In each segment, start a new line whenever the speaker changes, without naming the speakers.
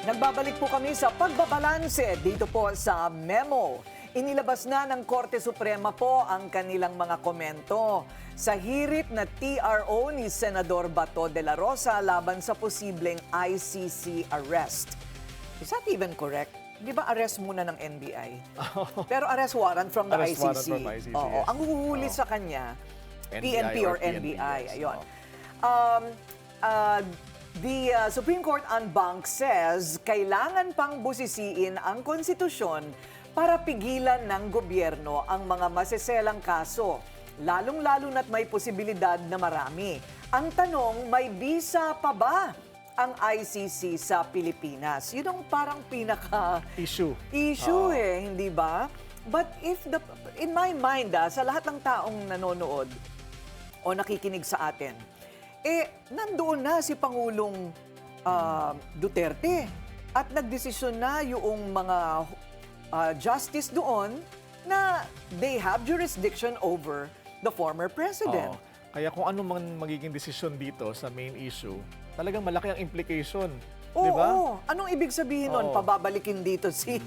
Nagbabalik po kami sa pagbabalanse dito po sa memo. Inilabas na ng Korte Suprema po ang kanilang mga komento sa hirit na TRO ni Senador Bato de la Rosa laban sa posibleng ICC arrest. Is that even correct? Di ba arrest muna ng NBI? Pero arrest warrant from the
Arrest warrant
ICC.
from ICC,
Oo.
yes.
Ang huhuli sa kanya, PNP or NBI.
yes.
Ayun. Um, the Supreme Court en banc says kailangan pang busisiin ang konstitusyon para pigilan ng gobyerno ang mga maseselang kaso, lalong-lalo na't may posibilidad na marami. Ang tanong, may visa pa ba ang ICC sa Pilipinas? Yun ang parang
Issue.
hindi ba? But in my mind, sa lahat ng taong nanonood o nakikinig sa atin, nandoon na si Pangulong Duterte at nagdesisyon na yung mga justice doon na they have jurisdiction over the former president.
Oo. Kaya kung ano man magiging desisyon dito sa main issue, talagang malaki ang implication. Di ba?
Oo. Anong ibig sabihin nun?
Oo.
Pababalikin dito si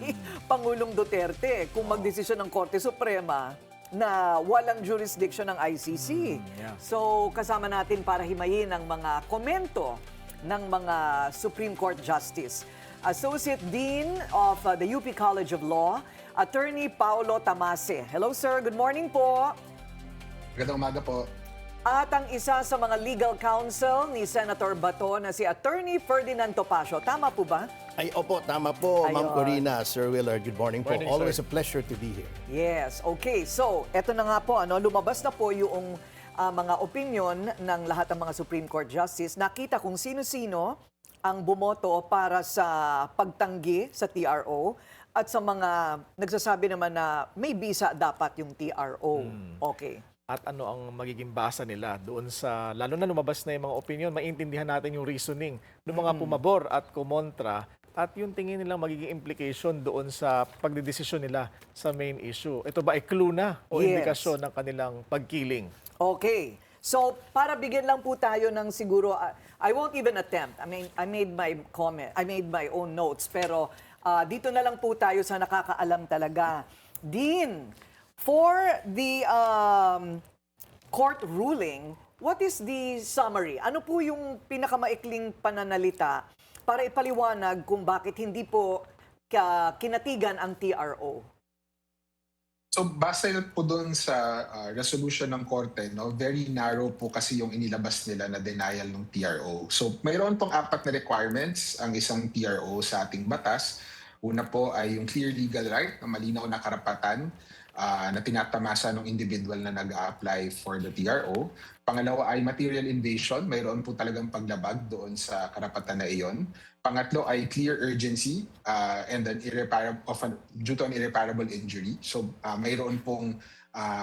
Pangulong Duterte kung magdesisyon ng Korte Suprema na walang jurisdiction ng ICC.
yeah.
So, kasama natin para himayin ang mga komento ng mga Supreme Court Justice. Associate Dean of the UP College of Law, Attorney Paulo Tamase. Hello, sir. Good morning po.
Magandang umaga po.
At ang isa sa mga legal counsel ni Senator Bato na si Attorney Ferdinand Topacio. Tama po ba?
Ay, opo, tama po,
Ayun.
Ma'am Corina, Sir Willard. Good morning po.
Morning,
Always
sir.
a pleasure to be here.
Yes. Okay. So, eto na nga po, lumabas na po yung mga opinion ng lahat ng mga Supreme Court Justice. Nakita kung sino-sino ang bumoto para sa pagtanggi sa TRO at sa mga nagsasabi naman na may visa dapat yung TRO. Okay.
At ano ang magiging basa nila doon sa, lalo na lumabas na yung mga opinion, maintindihan natin yung reasoning ng mga pumabor at kumontra at yung tingin nilang magiging implication doon sa pagdedesisyon nila sa main issue. Ito ba ay clue na o
Yes.
indikasyon ng kanilang pagkiling?
Okay. So, para bigyan lang po tayo ng siguro, I won't even attempt. I made my comment, I made my own notes, pero dito na lang po tayo sa nakakaalam talaga. Dean, for the court ruling, what is the summary? Ano po yung pinakamaikling pananalita para ipaliwanag kung bakit hindi po kinatigan ang TRO?
So base po doon sa resolution ng korte, no, very narrow po kasi yung inilabas nila na denial ng TRO. So mayroon pong 4 na requirements ang isang TRO sa ating batas. Una po ay yung clear legal right na malinaw na karapatan na tinatamasa ng individual na nag-a-apply for the TRO. Pangalawa ay material invasion. Mayroon po talagang paglabag doon sa karapatan na iyon. Pangatlo ay clear urgency and then due to an irreparable injury. So mayroon pong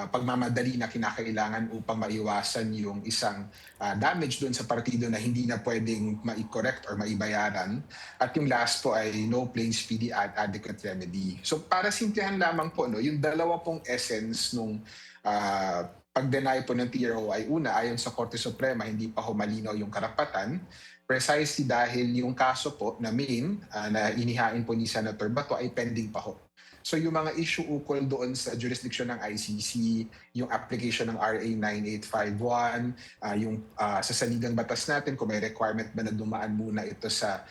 pagmamadali na kinakailangan upang maiwasan yung isang damage doon sa partido na hindi na pwedeng ma-correct or maibayaran. At yung last po ay no plain, speedy, adequate remedy. So para simplihan lamang po, no, yung dalawa pong essence nung pag-deny po ng TRO ay una, ayon sa Korte Suprema, hindi pa ho malinaw yung karapatan, precisely dahil yung kaso po na main na inihain po ni Senator Bato ay pending pa ho. So yung mga issue ukol doon sa jurisdiction ng ICC, yung application ng RA 9851, yung sa saligang batas natin, kung may requirement ba na dumaan muna ito sa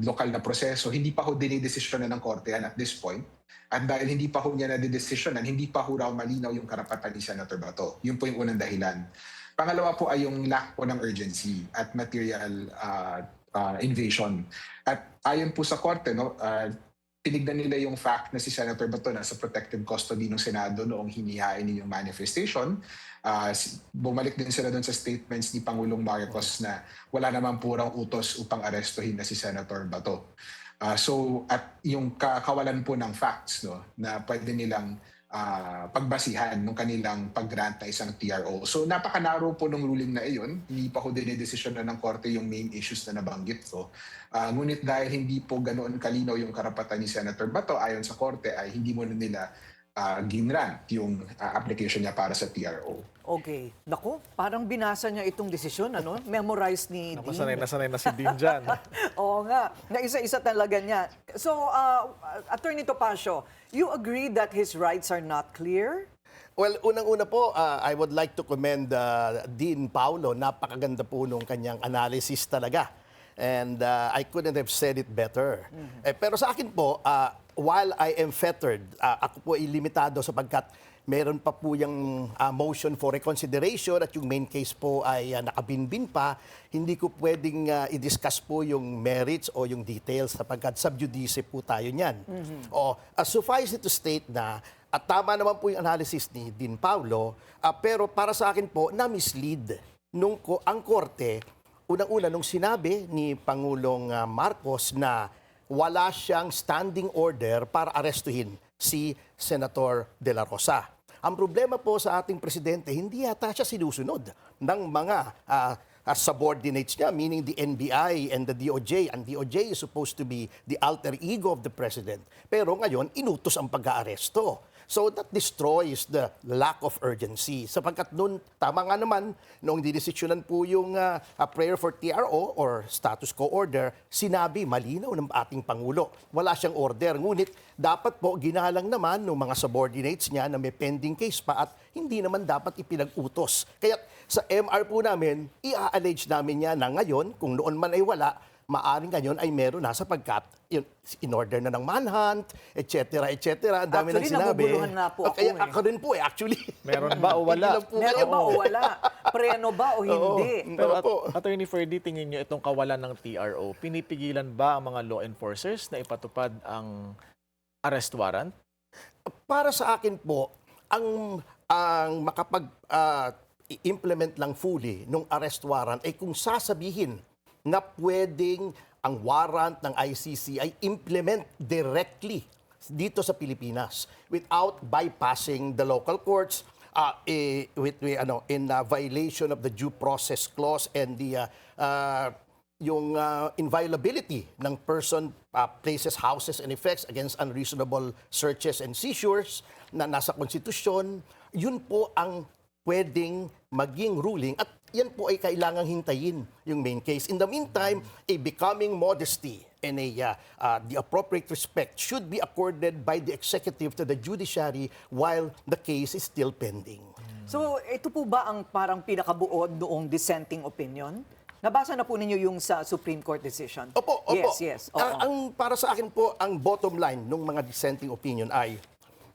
lokal na proseso, hindi pa ho dinidesisyonan ng korte yan at this point. At dahil hindi pa ho niya nadidesisyonan, hindi pa ho raw malinaw yung karapatan ni Senator Bato. Yun po yung unang dahilan. Pangalawa po ay yung lack po ng urgency at material invasion. At ayon po sa korte, no, tinignan nila yung fact na si Senator Bato nasa protective custody ng Senado noong hinihain niya yung manifestation. Bumalik din sila doon sa statements ni Pangulong Marcos na wala naman purang utos upang arestuhin na si Senator Bato. At yung kawalan po ng facts, no, na pwede nilang pagbasihan ng kanilang pag-grant na isang TRO. So napaka-narrow po ng ruling na iyon. Hindi pa ko dinidesisyon na ng korte yung main issues na nabanggit ko. Ngunit dahil hindi po ganoon kalinaw yung karapatan ni Senator Bato, ayon sa korte ay hindi mo na nila ginrant yung application niya para sa TRO.
Okay. Naku, parang binasa niya itong desisyon, ano? Memorize ni
Naku,
Dean.
sanay na si Dean dyan.
Oo nga, na isa-isa talaga niya. So, Attorney Topacio, you agree that his rights are not clear?
Well, unang-una po, I would like to commend Dean Paulo. Napakaganda po nung kanyang analysis talaga. And I couldn't have said it better. Pero sa akin po, while I am fettered, ako po ay limitado sapagkat meron pa po yung motion for reconsideration at yung main case po ay nakabinbin pa, hindi ko pwedeng i-discuss po yung merits o yung details sapagkat sub judice po tayo niyan. Suffice it to state na at tama naman po yung analysis ni Dean Paulo, pero para sa akin po, na-mislead ang korte, unang-una nung sinabi ni Pangulong Marcos na wala siyang standing order para arestuhin si Senator De La Rosa. Ang problema po sa ating presidente, hindi yata siya sinusunod ng mga subordinates niya, meaning the NBI and the DOJ. And DOJ is supposed to be the alter ego of the president. Pero ngayon, inutos ang pag-aaresto. So that destroys the lack of urgency. Sapagkat noon, tama nga naman, noong didesisyonan po yung prayer for TRO or status quo order, sinabi malinaw ng ating Pangulo. Wala siyang order. Ngunit dapat po ginalang naman ng mga subordinates niya na may pending case pa at hindi naman dapat ipinag-utos. Kaya sa MR po namin, i-allege namin niya na ngayon, kung noon man ay wala, maaring ngayon ay meron na sapagkat in order na ng manhunt, etc. etc. Ang dami
Actually,
nang sinabi.
nabubuluhan nga po ako
Kaya
eh.
ako rin po actually.
Meron ba o wala?
Hindi lang po
Meron
ngayon.
ba o wala? Preno ba o hindi?
Pero
Opo.
Attorney Ferdy, tingin nyo itong kawalan ng TRO, pinipigilan ba ang mga law enforcers na ipatupad ang arrest warrant?
Para sa akin po, ang makapag i-implement lang fully nung arrest warrant ay kung sasabihin na pwedeng ang warrant ng ICC ay implement directly dito sa Pilipinas without bypassing the local courts in violation of the due process clause and the yung inviolability ng person, places, houses, and effects against unreasonable searches and seizures na nasa konstitusyon, yun po ang pwedeng maging ruling at yan po ay kailangang hintayin yung main case. In the meantime, a becoming modesty and the appropriate respect should be accorded by the executive to the judiciary while the case is still pending.
So, ito po ba ang parang pinakabuod noong dissenting opinion? Nabasa na po ninyo yung sa Supreme Court decision?
Opo.
Yes. Oo.
Ang para sa akin po, ang bottom line ng mga dissenting opinion ay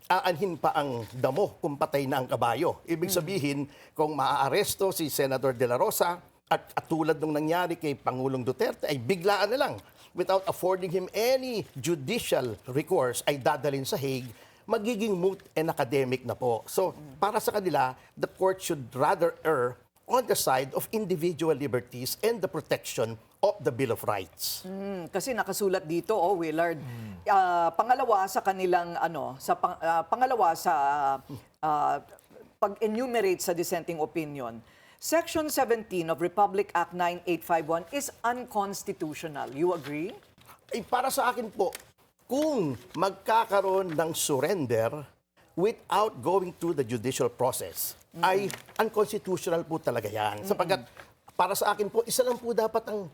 aanhin pa ang damo kung patay na ang kabayo. Ibig sabihin, kung maaaresto si Senator De La Rosa at tulad nung nangyari kay Pangulong Duterte, ay biglaan na lang without affording him any judicial recourse ay dadalhin sa Hague, magiging moot and academic na po. So, para sa kanila, the court should rather err on the side of individual liberties and the protection of the Bill of Rights.
Kasi nakasulat dito, Willard. Pangalawa sa kanilang pangalawa sa pag-enumerate sa dissenting opinion. Section 17 of Republic Act 9851 is unconstitutional. You agree?
Para sa akin po, kung magkakaroon ng surrender without going through the judicial process, ay unconstitutional po talaga yan. Sapagkat para sa akin po, isa lang po dapat ang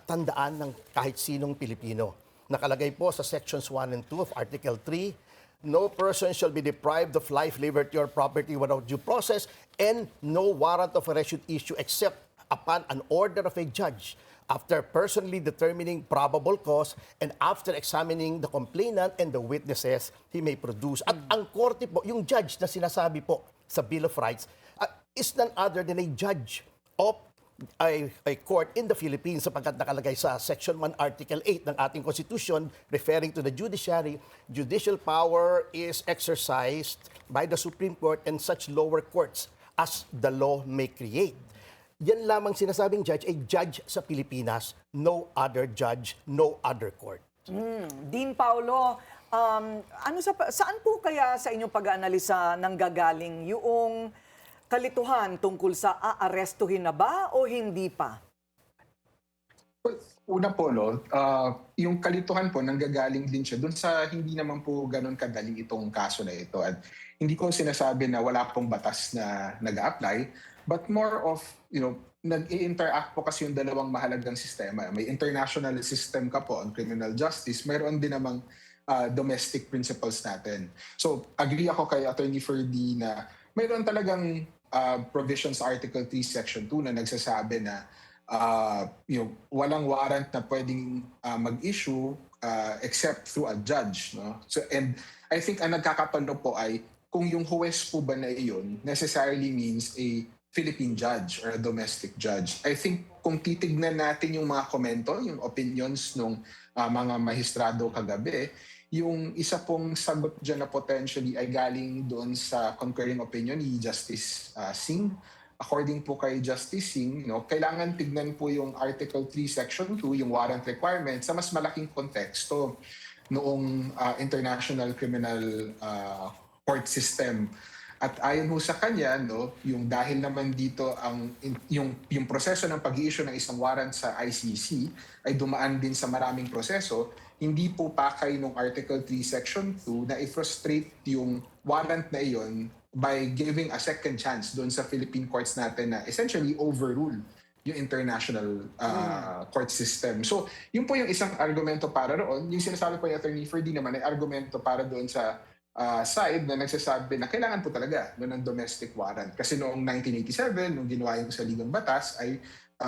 tandaan ng kahit sinong Pilipino. Nakalagay po sa sections 1 and 2 of Article 3, no person shall be deprived of life, liberty, or property without due process, and no warrant of arrest should issue except upon an order of a judge after personally determining probable cause and after examining the complainant and the witnesses he may produce. At ang korte po, yung judge na sinasabi po sa Bill of Rights, is none other than a judge of a court in the Philippines sapagkat nakalagay sa Section 1, Article 8 ng ating Constitution referring to the judiciary, judicial power is exercised by the Supreme Court and such lower courts as the law may create. Yan lamang sinasabing judge, a judge sa Pilipinas, no other judge, no other court.
Dean Paulo, saan po kaya sa inyong pag-aanalisa nanggagaling yung kalituhan tungkol sa aarestuhin na ba o hindi pa?
Well, una po, no, yung kalituhan po, nanggagaling din siya dun sa hindi naman po ganun kadali itong kaso na ito. At hindi ko sinasabi na wala pong batas na nag-a-apply, but more of, nag-i-interact po kasi yung dalawang mahalagang sistema. May international system ka po on criminal justice, mayroon din namang domestic principles natin. So, agree ako kay Attorney Ferdy na mayroon talagang provisions Article 3, Section 2 na nagsasabi na walang warrant na pwedeng mag-issue except through a judge. No? So, and I think ang nagkakatalo po ay kung yung huwes po ba na iyon necessarily means a Philippine judge or a domestic judge. I think kung titignan natin yung mga komento, yung opinions ng mga mahistrado kagabi, yung isa pong sagot dyan na potentially ay galing doon sa concurring opinion ni Justice Singh. According po kay Justice Singh, kailangan tignan po yung Article 3, Section 2, yung warrant requirement sa mas malaking konteksto noong International Criminal Court System. At ayon ho sa kanya, yung dahil naman dito yung proseso ng pag-i-issue ng isang warrant sa ICC ay dumaan din sa maraming proseso, hindi po pakay nung Article 3, Section 2 na i-frustrate yung warrant na iyon by giving a second chance doon sa Philippine courts natin na essentially overrule yung international court system. So, yun po yung isang argumento para roon. Yung sinasabi po ni Attorney Ferdy naman ay argumento para doon sa side na nagsasabi na kailangan po talaga ng domestic warrant. Kasi noong 1987, nung ginawa yung saligang batas, ay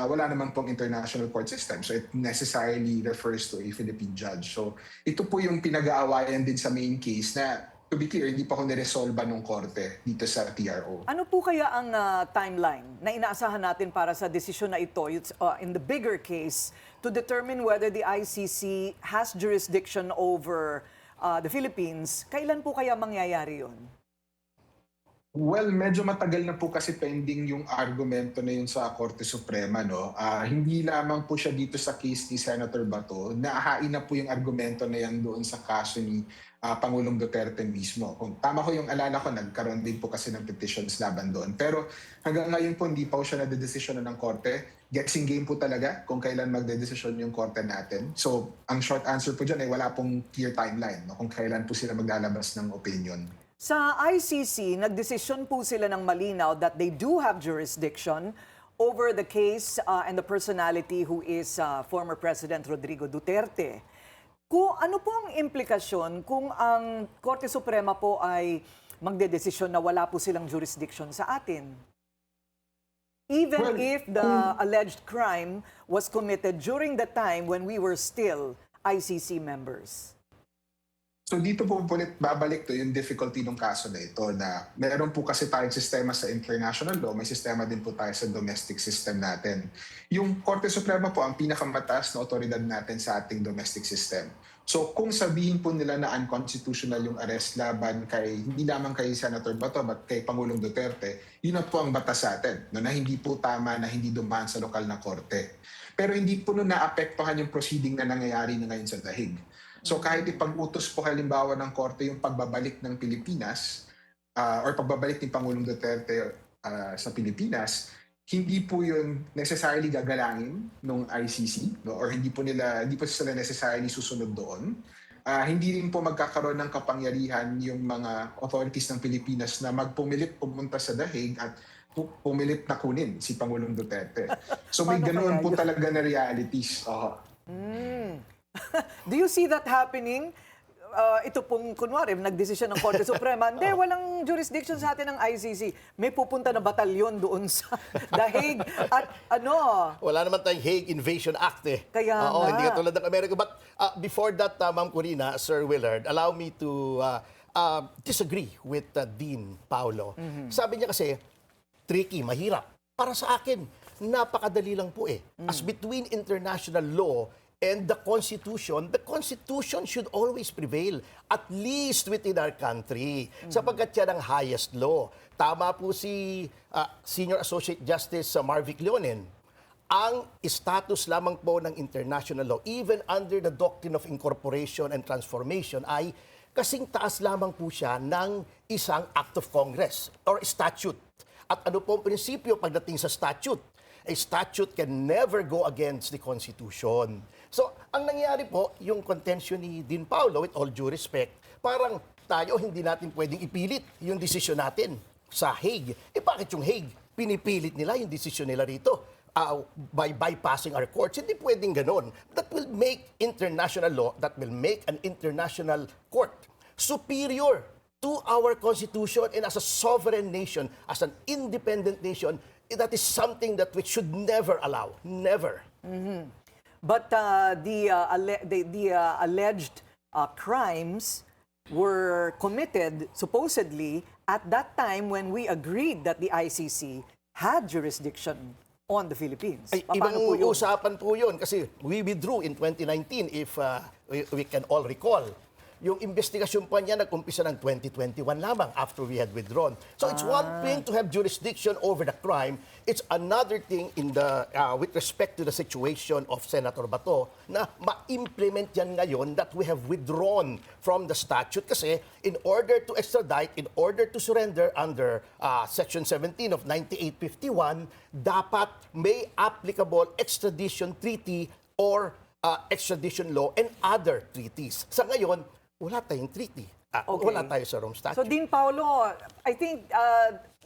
wala naman pong international court system. So it necessarily refers to a Philippine judge. So ito po yung pinag-aawayan din sa main case na, to be clear, hindi pa ko niresolba ng korte dito sa TRO.
Ano po kaya ang timeline na inaasahan natin para sa desisyon na ito in the bigger case to determine whether the ICC has jurisdiction over the Philippines? Kailan po kaya mangyayari yun?
Well, medyo matagal na po kasi pending yung argumento na yun sa Korte Suprema. No? Hindi lamang po siya dito sa case ni Senator Bato. Naahain na po yung argumento na yan doon sa kaso ni Pangulong Duterte mismo. Kung tama ko yung alala ko, nagkaroon din po kasi ng petitions laban doon. Pero hanggang ngayon po, hindi pa po siya nadedesisyonan ng Korte. Guessing game po talaga kung kailan magdedesisyon yung Korte natin. So, ang short answer po dyan ay wala pong clear timeline kung kailan po sila maglalabas ng opinion.
Sa ICC, nagdesisyon po sila ng malinaw that they do have jurisdiction over the case and the personality who is former President Rodrigo Duterte. Kung ano po ang implikasyon kung ang Korte Suprema po ay magdedesisyon na wala po silang jurisdiction sa atin? Even if the alleged crime was committed during the time when we were still ICC members.
So dito po babalik to yung difficulty ng kaso na ito na meron po kasi tayong sistema sa international law, may sistema din po tayo sa domestic system natin. Yung Korte Suprema po ang pinakamataas na otoridad natin sa ating domestic system. So kung sabihin po nila na unconstitutional yung arrest laban hindi lamang kay Senator Bato but kay Pangulong Duterte, yun na po ang batas sa atin, na hindi po tama na hindi dumaan sa lokal na korte. Pero hindi po naapektuhan yung proceeding na nangyayari na ngayon sa The Hague. So kahit ipag-utos po halimbawa ng korte yung pagbabalik ng Pilipinas or pagbabalik ni Pangulong Duterte sa Pilipinas, hindi po yun necessarily gagalangin ng ICC or hindi po sila necessarily susunod doon. Hindi rin po magkakaroon ng kapangyarihan yung mga authorities ng Pilipinas na magpumilit pumunta sa The Hague at pumilit na kunin si Pangulong Duterte. So may ganoon po talaga na realities.
Do you see that happening? Ito pong, kunwari, nagdesisyon ng Korte Suprema, hindi, walang jurisdiction sa atin ng ICC. May pupunta na batalyon doon sa The Hague. At
Wala naman tayong Hague Invasion Act eh.
Kaya
Oo,
nga.
hindi katulad ng Amerika. But before that, Ma'am Corina, Sir Willard, allow me to disagree with Dean Paulo. Sabi niya kasi, tricky, mahirap. Para sa akin, napakadali lang po eh. As between international law and the Constitution should always prevail, at least within our country, sapagkat yan ang highest law. Tama po si Senior Associate Justice Marvic Leonen. Ang status lamang po ng international law, even under the doctrine of incorporation and transformation, ay kasing taas lamang po siya ng isang act of Congress or statute. At ano po ang prinsipyo pagdating sa statute? a statute can never go against the Constitution. So, ang nangyari po, yung contention ni Dean Paulo, with all due respect, parang tayo hindi natin pwedeng ipilit yung desisyon natin sa Hague. Bakit yung Hague? Pinipilit nila yung desisyon nila rito by bypassing our courts. Hindi pwedeng ganon. That will make international law, that will make an international court superior to our Constitution, and as a sovereign nation, as an independent nation, that is something that we should never allow. Never.
But the alleged crimes were committed supposedly at that time when we agreed that the ICC had jurisdiction on the Philippines.
Ay,
Paano po
ibang
yun?
usapan po yun kasi we withdrew in 2019 if we can all recall. Yung investigasyon pa niya nag-umpisa ng 2021 lamang after we had withdrawn. So it's one thing to have jurisdiction over the crime. It's another thing in the with respect to the situation of Senator Bato na ma-implement yan ngayon that we have withdrawn from the statute kasi in order to extradite, in order to surrender under Section 17 of 9851, dapat may applicable extradition treaty or extradition law and other treaties. Sa ngayon, wala tayong treaty.
Okay.
Wala tayo sa Rome Statute.
So, Dean Paulo, I think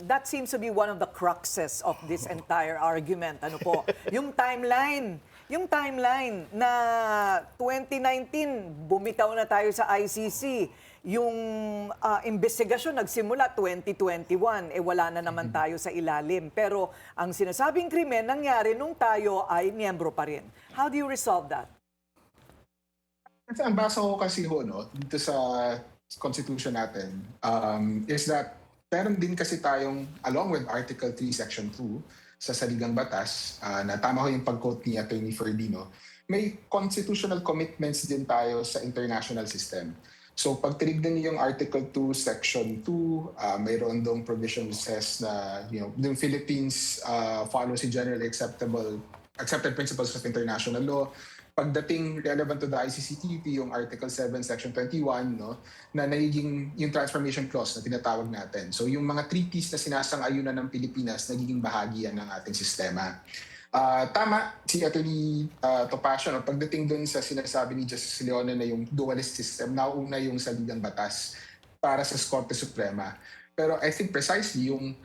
that seems to be one of the cruxes of this entire argument. Ano po? Yung timeline. Yung timeline na 2019, bumitaw na tayo sa ICC. Yung investigasyon nagsimula 2021, wala na naman tayo sa ilalim. Pero ang sinasabing krimen nangyari nung tayo ay miyembro pa rin. How do you resolve that?
Kasi ang basa ko kasi no, dito sa Constitution natin, is that meron din kasi tayong, along with Article 3, Section 2, sa Saligang Batas, na tama ko yung pag-quote ni Attorney Ferdino, may constitutional commitments din tayo sa international system. So pag tinignan niyo yung Article 2, Section 2, mayroon dong provision says na, the Philippines follows the generally accepted principles of international law. Pagdating relevant to the ICCTP, yung Article 7, Section 21, no, na nagiging yung transformation clause na tinatawag natin. So yung mga treaties na sinasang-ayunan ng Pilipinas, nagiging bahagi yan ng ating sistema. Tama si Atty. Topacio, no, pagdating dun sa sinasabi ni Justice Leone na yung dualist system, nauna yung saligang batas para sa Korte Suprema. Pero I think precisely yung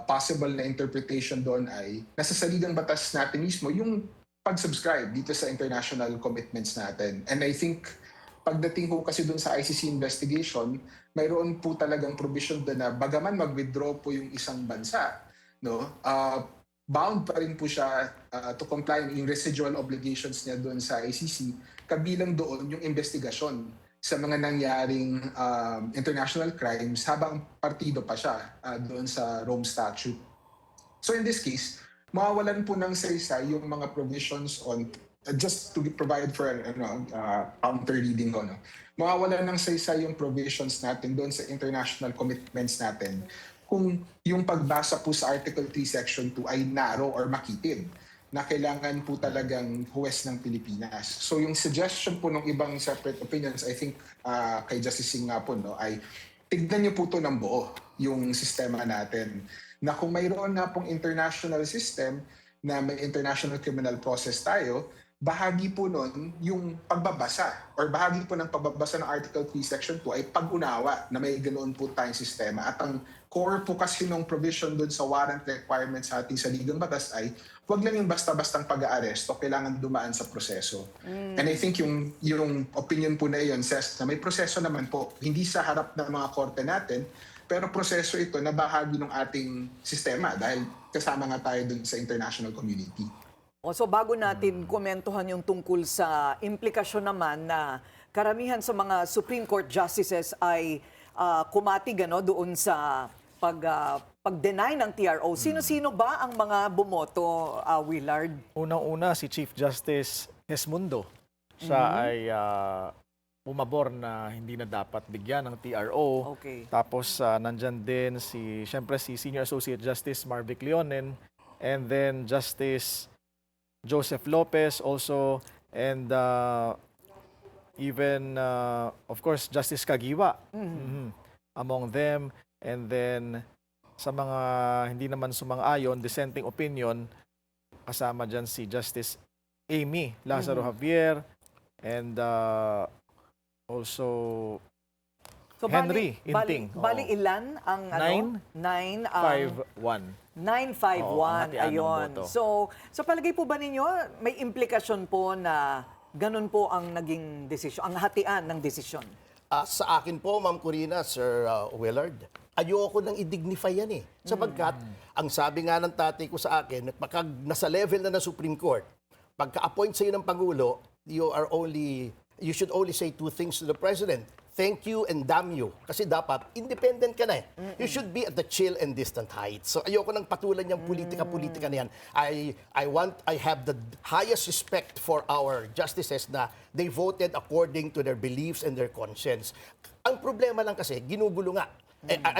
possible na interpretation doon ay nasa saligang batas natin mismo yung pag-subscribe dito sa international commitments natin. And I think pagdating ko kasi dun sa ICC investigation, mayroon po talagang provision doon na bagaman mag-withdraw po yung isang bansa, no, bound pa rin po siya to comply yung residual obligations niya doon sa ICC, kabilang doon yung investigasyon sa mga nangyaring international crimes habang partido pa siya doon sa Rome Statute. So in this case, mawawalan po ng saysay yung mga provisions on, just to provide for counter reading ko, no? Mawawalan ng saysay yung provisions natin doon sa international commitments natin kung yung pagbasa po sa Article 3, Section 2 ay narrow or makitid na kailangan po talagang huwes ng Pilipinas. So yung suggestion po ng ibang separate opinions, I think kay Justice Singh nga po, no, ay tignan niyo po to ng buo, yung sistema natin. Na kung mayroon na pong international system na may international criminal process tayo, bahagi po nun yung pagbabasa or bahagi po ng pagbabasa ng Article 3, Section 2 ay pag-unawa na may ganoon po tayong sistema. At ang core po kasi ng provision dun sa warrant requirements sa ating saligang batas ay huwag lang yung basta-bastang pag-aaresto, kailangan dumaan sa proseso. And I think yung opinion po na yun says na may proseso naman po, hindi sa harap ng mga korte natin, pero proseso ito na bahagi ng ating sistema dahil kasama nga tayo dun sa international community.
So bago natin komentuhan yung tungkol sa implikasyon naman na karamihan sa mga Supreme Court justices ay kumatig doon sa pag-deny ng TRO. Sino-sino ba ang mga bumoto, Willard?
Unang-una si Chief Justice Hesmundo. Siya ay umabor na hindi na dapat bigyan ng TRO.
Okay.
Tapos nandyan din siyempre si Senior Associate Justice Marvic Leonen, and then Justice Joseph Lopez also, and even of course Justice Kagiwa among them. And then sa mga hindi naman sumang-ayon, dissenting opinion, kasama dyan si Justice Amy Lazaro Javier and also
So,
Henry Inting.
Bali ilan ang ano? 9 ang
5-1.
951.
Oo, ang hatian ng
Ayun.
boto.
So, sa palagay po ba ninyo, may implikasyon po na ganun po ang naging desisyon, ang hatian ng desisyon?
Sa akin po, Ma'am Corina, Sir Willard, ayoko nang i-dignify yan eh. Sapagkat, ang sabi nga ng tatay ko sa akin, pagka nasa level na ng Supreme Court, pagka-appoint sa'yo ng Pangulo, you should only say two things to the President. Thank you and damn you. Kasi dapat, independent ka na eh. You should be at the chill and distant heights. So ayoko nang patulan yung politika-politika na yan. I have the highest respect for our justices na they voted according to their beliefs and their conscience. Ang problema lang kasi, ginugulo nga.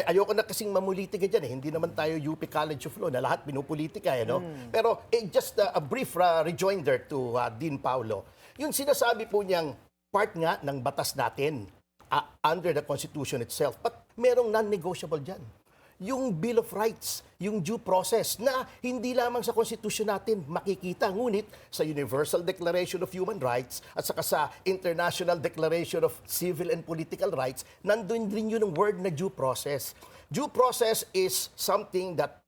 Ayoko na kasing mamulitika dyan eh. Hindi naman tayo UP College of Law na lahat pinupolitika eh, no? Pero just a brief rejoinder to Dean Paulo. Yung sinasabi po niyang part nga ng batas natin under the Constitution itself. But merong non-negotiable dyan. Yung Bill of Rights, yung due process na hindi lamang sa Constitution natin makikita, ngunit sa Universal Declaration of Human Rights at saka sa International Declaration of Civil and Political Rights, nandun din yun ang word na due process. Due process is something that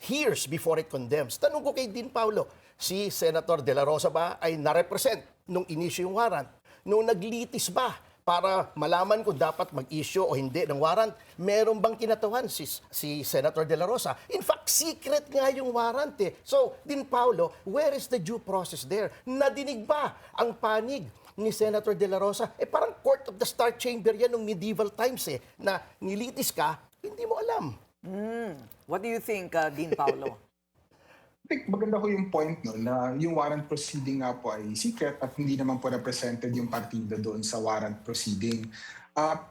hears before it condemns. Tanong ko kay Dean Paulo, si Senator De La Rosa ba ay na-represent nung inisyu yung warrant? Nung naglitis ba para malaman kung dapat mag-issue o hindi ng warrant, meron bang kinatawan si Senator De La Rosa? In fact, secret nga yung warrant eh. So, Dean Paulo, where is the due process there? Nadinig ba ang panig ni Senator De La Rosa? Parang Court of the Star Chamber yan nung medieval times eh, na nilitis ka, hindi mo alam.
What do you think, Dean Paulo?
I think maganda ko yung point no, na yung warrant proceeding nga po ay secret at hindi naman po represented yung partido doon sa warrant proceeding.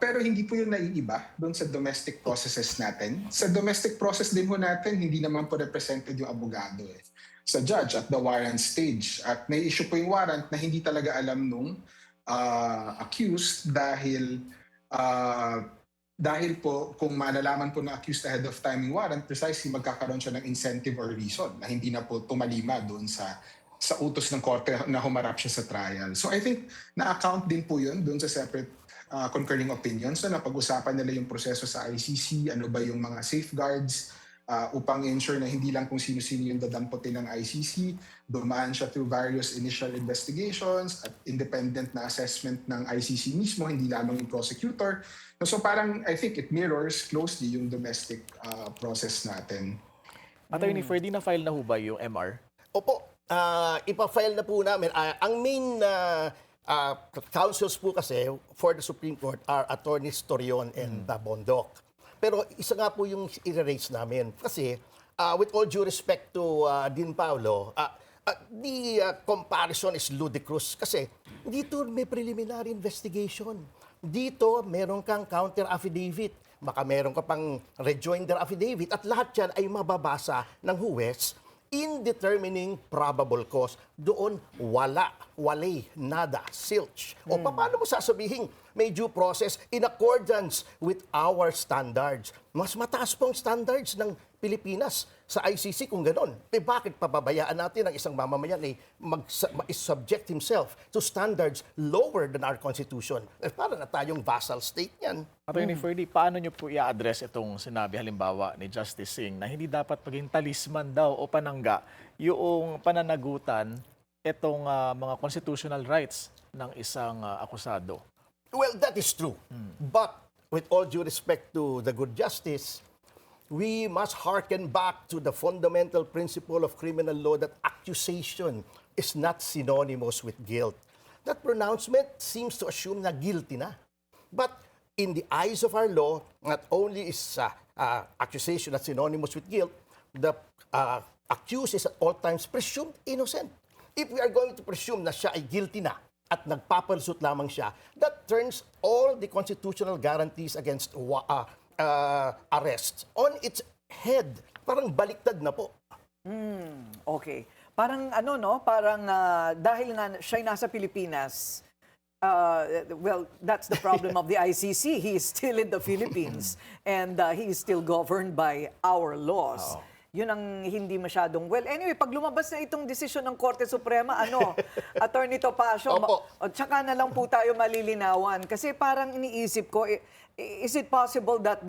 Pero hindi po yun naiiba doon sa domestic processes natin. Sa domestic process din po natin, hindi naman po represented yung abogado sa judge at the warrant stage. At may issue po yung warrant na hindi talaga alam nung accused dahil po kung malalaman po ng accused ahead of time yung warrant, precisely magkakaroon siya ng incentive or reason na hindi na po tumalima doon sa utos ng korte na humarap siya sa trial. So I think na-account din po yun doon sa separate concurring opinions na napag-usapan nila yung proseso sa ICC, ano ba yung mga safeguards upang ensure na hindi lang kung sino-sino yung dadamputin ng ICC, dumaan siya through various initial investigations at independent na assessment ng ICC mismo, hindi lamang yung prosecutor. So parang I think it mirrors closely yung domestic process natin.
Attorney Ferdy, na-file na ho ba yung MR?
Opo, ipa-file na po namin. Ang main counsels po kasi for the Supreme Court are Attorneys Torion and Bondoc. Pero isa nga po yung i-raise namin. Kasi with all due respect to Dean Paulo, the comparison is ludicrous. Kasi dito may preliminary investigation. Dito meron kang counter affidavit. Baka meron ka pang rejoinder affidavit. At lahat yan ay mababasa ng huwes in determining probable cause. Doon walay, nada, silch. O paano mo sasabihin may due process in accordance with our standards? Mas mataas pong standards ng Pilipinas sa ICC kung ganon. Bakit pababayaan natin ang isang mamamayan mag-subject himself to standards lower than our Constitution? Para na tayong vassal state yan.
Attorney Ferdy, paano nyo po i-address itong sinabi halimbawa ni Justice Singh na hindi dapat maging talisman daw o panangga yung pananagutan itong mga constitutional rights ng isang akusado?
Well, that is true. But with all due respect to the good justice, we must hearken back to the fundamental principle of criminal law that accusation is not synonymous with guilt. That pronouncement seems to assume na guilty na. But in the eyes of our law, not only is accusation not synonymous with guilt, the accused is at all times presumed innocent. If we are going to presume na siya ay guilty na, at nagpapalusot lamang siya, that turns all the constitutional guarantees against arrest on its head. Parang baliktad na po.
Okay. Parang parang dahil nga siya'y nasa Pilipinas, well, that's the problem of the ICC. He is still in the Philippines and he is still governed by our laws. yun ang hindi masyadong well. Anyway, pag lumabas na itong desisyon ng Korte Suprema, Attorney Topacio,
Opo.
tsaka na lang po tayo malilinawan. Kasi parang iniisip ko, is it possible that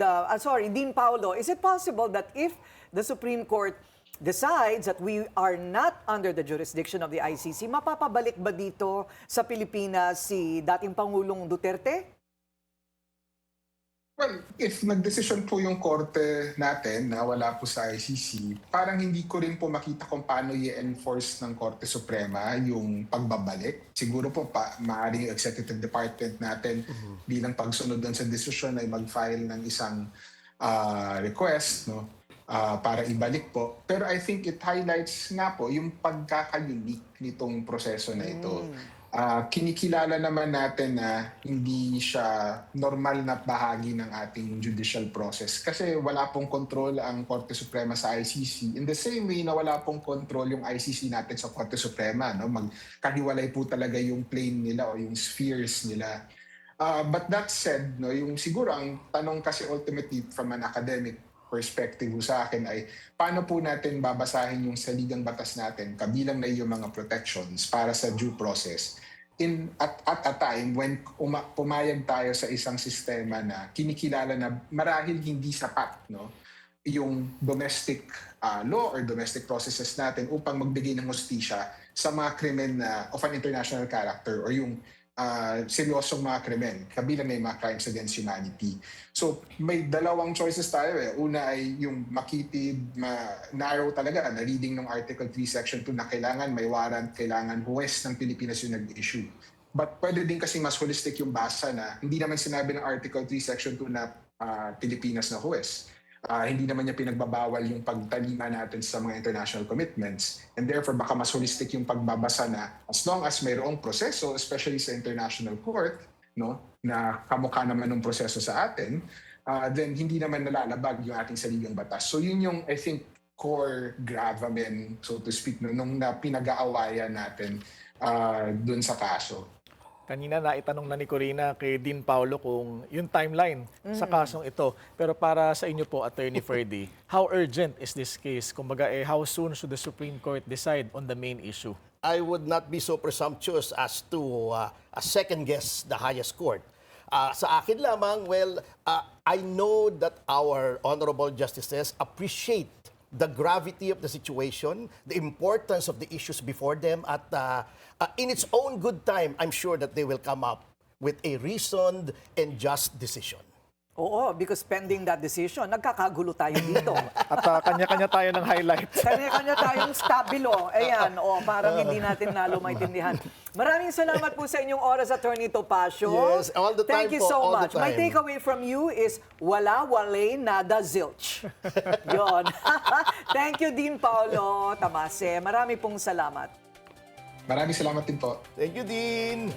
Dean Paulo, is it possible that if the Supreme Court decides that we are not under the jurisdiction of the ICC, mapapabalik ba dito sa Pilipinas si dating Pangulong Duterte?
Well, if nagdesisyon po yung korte natin na wala po sa ICC, parang hindi ko rin po makita kung paano i-enforce ng Korte Suprema yung pagbabalik. Siguro po maaaring yung executive department natin bilang pagsunod doon sa desisyon ay mag-file ng isang request, no? Para ibalik po. Pero I think it highlights nga po yung pagkaka-unique nitong proseso na ito. Kinikilala naman natin na hindi siya normal na bahagi ng ating judicial process kasi wala pong control ang Korte Suprema sa ICC. In the same way na wala pong control yung ICC natin sa Korte Suprema, no? Magkahiwalay po talaga yung plane nila o yung spheres nila. But that said, no, yung siguro ang tanong kasi ultimately from an academic perspective sa akin ay paano po natin babasahin yung saligang batas natin kabilang na yung mga protections para sa due process at a time when pumayag tayo sa isang sistema na kinikilala na marahil hindi sapat, no, yung domestic law or domestic processes natin upang magbigay ng hustisya sa mga krimen of an international character or yung seryosong mga krimen, kabilang na yung mga crimes against humanity. So, may dalawang choices tayo eh. Una ay yung makitid, narrow talaga na reading ng Article 3, Section 2 na kailangan may warrant, kailangan huwes ng Pilipinas yung nag-issue. But pwede din kasi mas holistic yung basa na hindi naman sinabi ng Article 3, Section 2 na Pilipinas na huwes. Hindi naman niya pinagbabawal yung pagtalima natin sa mga international commitments. And therefore, baka mas holistic yung pagbabasa na as long as mayroong proseso, especially sa international court, no, na kamukha naman ng proseso sa atin, then hindi naman nalalabag yung ating saligang batas. So yun yung, I think, core gravamen, so to speak, nung pinag-aawayan natin dun sa kaso.
Kanina naitanong na ni Corina kay Dean Paulo kung yung timeline sa kasong ito. Pero para sa inyo po, Attorney Ferdy, how urgent is this case? Kumbaga, how soon should the Supreme Court decide on the main issue?
I would not be so presumptuous as to second-guess the highest court. Sa akin lamang, I know that our honorable justices appreciate the gravity of the situation, the importance of the issues before them, at in its own good time, I'm sure that they will come up with a reasoned and just decision.
Oo, because pending that decision, nagkakagulo tayo dito.
At kanya-kanya tayo ng highlights.
Kanya-kanya tayong stabilo. Ayan, parang hindi natin nalo maintindihan. Maraming salamat po sa inyong oras, Attorney Topacio.
Yes, all the time
Thank you
po,
so
all the
much. My
time.
takeaway from you is wala, wale, nada, zilch. Yon. Thank you, Dean Paulo Tamase. Marami pong salamat.
Maraming salamat din po.
Thank you, Dean.